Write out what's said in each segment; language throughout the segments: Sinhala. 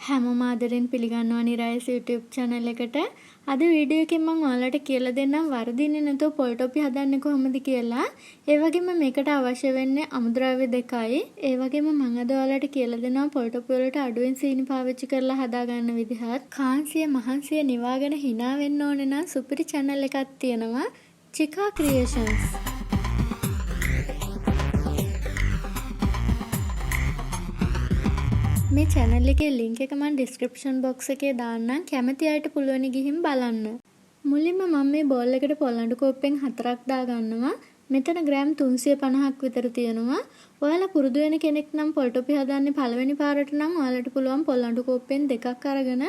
හැමෝම ආදරෙන් පිළිගන්නවා නිරායස YouTube channel එකට. අද වීඩියෝ එකෙන් මම ඔයාලට කියලා දෙන්නම් වරදින්නේ නැතුව පොල් ටොපි හදන්නේ කොහොමද කියලා. ඒ වගේම මේකට අවශ්‍ය වෙන්නේ අමුද්‍රව්‍ය දෙකයි. ඒ වගේම මම අද ඔයාලට කියලා දෙනවා පොල් ටොපි වලට අඩුවෙන් සීනි පාවිච්චි කරලා හදාගන්න විදිහත්. කාන්සිය මහන්සිය නිවාගෙන hina වෙන්න ඕනේ නම් සුපිරි channel එකක් තියෙනවා. චිකා ක්‍රියේෂන්ස්. මේ channel එකේ link එක මම description box එකේ දාන්නම්. කැමති අයට පුළුවන් ගිහින් බලන්න. මුලින්ම මම මේ බෝල් එකට පොල් අඬු කෝප්පෙන් 4ක් දාගන්නවා. මෙතන ග්‍රෑම් 350ක් විතර තියෙනවා. ඔයාලා පුරුදු වෙන කෙනෙක් නම් පොල් ටොපි හදන්නේ පළවෙනි පාරට නම් ඔයාලට පුළුවන් පොල් අඬු කෝප්පෙන් 2ක් අරගෙන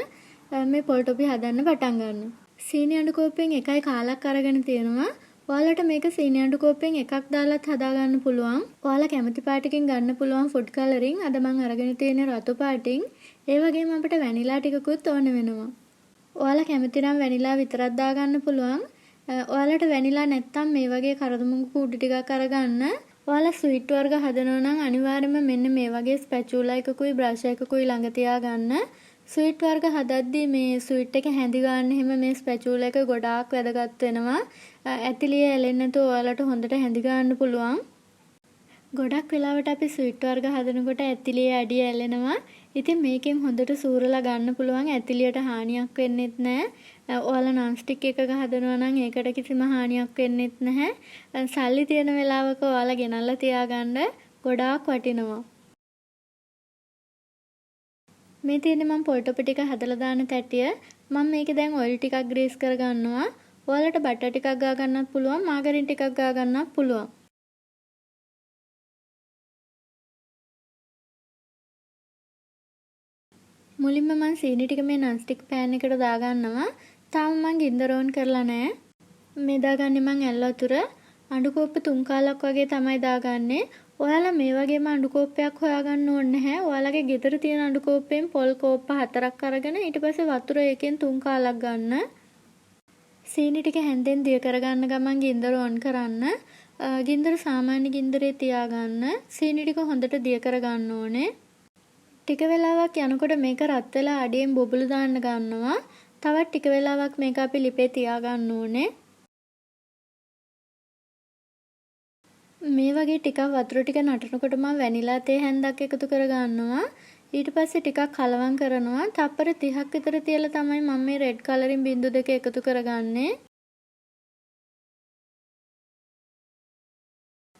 මේ පොල් ටොපි හදන්න පටන් ගන්න. සීනි අඬු කෝප්පෙන් 1යි කාලක් අරගෙන තියෙනවා. ඔයාලට මේක සීනි අඬු කෝප්පෙන් 1ක් දාලාත් හදා ගන්න පුළුවන්. ඔයාලා කැමති පාටකින් ගන්න පුළුවන් ෆුඩ් කලරින්. අද මම අරගෙන තියෙන්නේ රතු පාටින්. ඒ වගේම අපිට වැනිලා ටිකකුත් ඕන වෙනවා. ඔයාලා කැමති නම් වැනිලා විතරක් දා ගන්න පුළුවන්. ඔයාලට වැනිලා නැත්තම් මේ වගේ කරදමුංගු කුඩු ටිකක් අරගන්න. ඔයාලා ස්වීට් වර්ග හදනවා නම් අනිවාර්යයෙන්ම මෙන්න මේ වගේ ස්පැචුලා එකකුයි බ්‍රෂ් එකකුයි ළඟ තියාගන්න. ස්වීට් වර්ග හදද්දී මේ ස්වීට් එක හැඳි ගන්න හැම මේ ස්පැචුලා එක ගොඩාක් වැදගත් වෙනවා. ඇතිලිය ඇලෙන්නේ නැතුව ඔයාලට හොඳට හැඳි ගන්න පුළුවන්. ගොඩක් වෙලාවට අපි ස්වීට් වර්ග හදනකොට ඇතිලිය ඇඩිය ඇලෙනවා. ඉතින් මේකෙන් හොඳට සූරලා ගන්න පුළුවන්. ඇතිලියට හානියක් වෙන්නෙත් නැහැ. ඔයාලා non stick එකක හදනවා නම් ඒකට කිසිම හානියක් වෙන්නෙත් නැහැ. සල්ලි තියෙන වෙලාවක ඔයාලා ගෙනල්ලා තියාගන්න ගොඩාක් වටිනවා. මේ තියෙන්නේ මම පොල් ටොපි ටික හදලා දාන තැටිය. මම මේකේ දැන් ඔයිල් ටිකක් ග්‍රීස් කරගන්නවා. ඔයාලට බටර් ටිකක් ගා ගන්නත් පුළුවන්, මාගරින් ටිකක් ගා ගන්නත් පුළුවන්. මුලින්ම මම සීනි ටික මේ non stick pan එකට දා ගන්නවා. තාම මම ගින්දර on කරලා නැහැ. මේ දාගන්නේ මම ඇල් වතුර අඬු කෝප්ප 3 කාලක් වගේ තමයි දාගන්නේ. ඔයාලා මේ වගේම අඬු කෝප්පයක් හොයාගන්න ඕනේ නැහැ. ඔයාලගේ ගෙදර තියෙන අඬු කෝප්පෙන් පොල් කෝප්ප 4ක් අරගෙන ඊට පස්සේ වතුර එකෙන් 3 කාලක් ගන්න. සීනි ටික හැන්දෙන් දිය කරගන්න ගමන් ගින්දර on කරන්න. ගින්දර සාමාන්‍ය ගින්දරේ තියාගන්න. සීනි ටික හොඳට දිය කරගන්න ඕනේ. ටික වෙලාවක් යනකොට මේක රත් වෙලා අඩියෙන් බොබුලු දාන්න ගන්නවා. තවත් ටික වෙලාවක් මේක අපි ලිපේ තියාගන්න ඕනේ. මේ වගේ ටිකක් වතුර ටික නටනකොට මම වැනිලා තේ හැන්දක් එකතු කරගන්නවා. ඊට පස්සේ ටිකක් කලවම් කරනවා. තප්පර 30ක් විතර තියලා තමයි මම මේ රෙඩ් කලරින් බිංදු දෙක එකතු කරගන්නේ.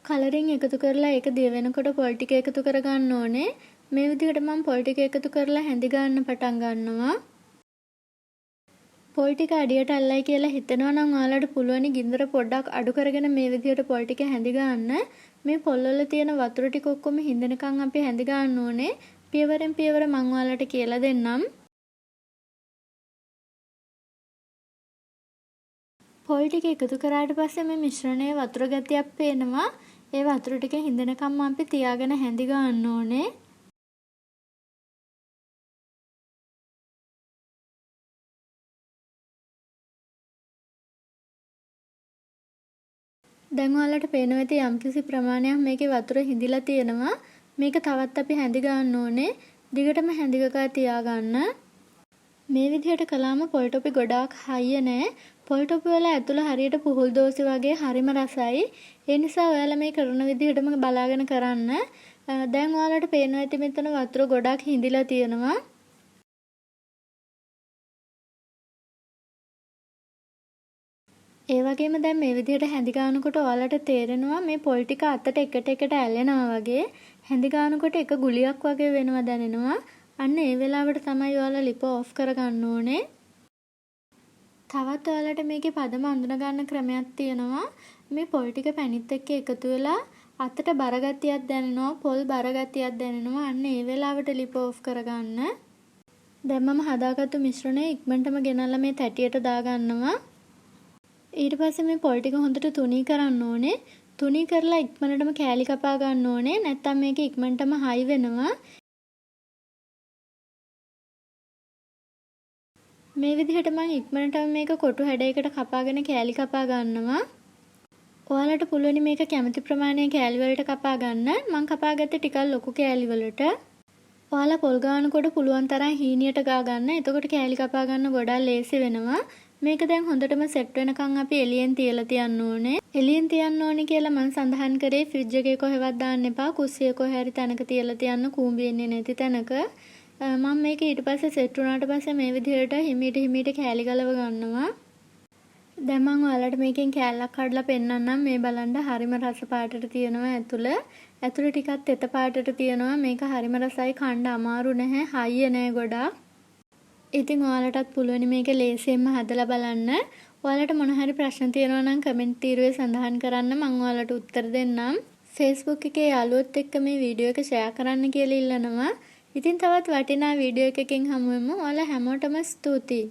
කලරින් එකතු කරලා ඒක දිය වෙනකොට පොල් ටික එකතු කරගන්න ඕනේ. මේ විදිහට මම පොල් ටික එකතු කරලා හැඳි ගන්න පටන් ගන්නවා. පොල් ටික අඩියට අල්ලයි කියලා හිතනවා නම් ඔයාලට පුළුවන් ගින්දර පොඩ්ඩක් අඩු කරගෙන මේ විදිහට පොල් ටික හැඳි ගන්න. මේ පොල් වල තියෙන වතුර ටික ඔක්කොම හින්දනකම් අපි හැඳි ගන්න ඕනේ. පියවරෙන් පියවර මම ඔයාලට කියලා දෙන්නම්. පොල් ටික එකතු කරාට පස්සේ මේ මිශ්‍රණයේ වතුර ගතියක් පේනවා. ඒ වතුර ටික හින්දනකම් අපි තියාගෙන හැඳි ගන්න ඕනේ. දැන් ඔයාලට පේනවා ඇති යම්කිසි ප්‍රමාණයක් මේකේ වතුර හිඳිලා තියෙනවා. මේක තවත් අපි හැඳි ගන්න ඕනේ. දිගටම හැඳි ගගා තියාගන්න. මේ විදිහට කළාම පොල් ටොපි ගොඩාක් හයිය නෑ. පොල් ටොපි වල ඇතුළ හරියට පුහුල් දෝසි වගේ හරිම රසයි. ඒ නිසා ඔයාලා මේ කරන විදිහටම බලාගෙන කරන්න. දැන් ඔයාලට පේනවා ඇති මෙතන වතුර ගොඩාක් හිඳිලා තියෙනවා. ඒ වගේම දැන් මේ විදිහට හැඳි ගන්නකොට ඔයාලට තේරෙනවා මේ පොල් ටික අතට එකට ඇලෙනවා වගේ. හැඳි ගන්නකොට එක ගුලියක් වගේ වෙනවා දැනෙනවා. අන්න ඒ වෙලාවට තමයි ඔයාලා ලිප ඔෆ් කරගන්න ඕනේ. තවත් ඔයාලට මේකේ පදම අඳුන ගන්න ක්‍රමයක් තියෙනවා. මේ පොල් ටික පැණිත් එක්ක එකතු වෙලා අතට බර ගතියක් දැනෙනවා, පොල් බර ගතියක් දැනෙනවා. අන්න ඒ වෙලාවට ලිප ඔෆ් කරගන්න. දැන් මම හදාගත්තු මිශ්‍රණය ඉක්මනටම ගෙනල්ලා මේ තැටියට දාගන්නවා. ඊට පස්සේ මේ පොල් ටික හොඳට තුනී කරන්න ඕනේ. තුනී කරලා ඉක්මනටම කෑලි කපා ගන්න ඕනේ. නැත්නම් මේක ඉක්මනටම හයි වෙනවා. මේ විදිහට මම ඉක්මනටම මේක කොටු හැඩයකට කපාගෙන කෑලි කපා ගන්නවා. ඔයාලට පුළුවන් මේක කැමති ප්‍රමාණය කෑලි වලට කපා ගන්න. මම කපාගත්තේ ටිකක් ලොකු කෑලි වලට. ඔයාලා පොල් ගානකොට පුළුවන් තරම් හීනියට ගා ගන්න. එතකොට කෑලි කපා ගන්න ගොඩක් ලේසි වෙනවා. මේක දැන් හොඳටම සෙට් වෙනකන් අපි එළියෙන් තියලා තියන්න ඕනේ. එළියෙන් තියන්න ඕනේ කියලා මම සඳහන් කරේ ෆ්‍රිජ් එකේ කොහෙවත් දාන්න එපා. කුස්සිය කොහේ හරි තැනක තියලා තියන්න කූඹි එන්නේ නැති තැනක. මම මේක ඊට පස්සේ සෙට් වුණාට පස්සේ මේ විදිහට හිමීට කෑලි ගලව ගන්නවා. දැන් මම ඔයාලට මේකෙන් කෑල්ලක් කඩලා පෙන්නන්නම්. මේ බලන්න හරිම රස පාටට තියෙනවා ඇතුළ. ඇතුළ ටිකක් තෙත පාටට තියෙනවා. මේක හරිම රසයි, කන්න අමාරු නැහැ, හයිය නෑ ගොඩක්. ඉතින් ඔයාලටත් පුළුවන් මේක ලේසියෙන්ම හදලා බලන්න. ඔයාලට මොන හරි ප්‍රශ්න තියෙනවා නම් කමෙන්ට් තීරුවේ සඳහන් කරන්න, මම ඔයාලට උත්තර දෙන්නම්. Facebook එකේ යාළුවොත් එක්ක මේ වීඩියෝ එක ෂෙයා කරන්න කියලා ඉල්ලනවා. ඉතින් තවත් වටිනා වීඩියෝ එකකින් හමු වෙමු. ඔයාලා හැමෝටම ස්තුතියි.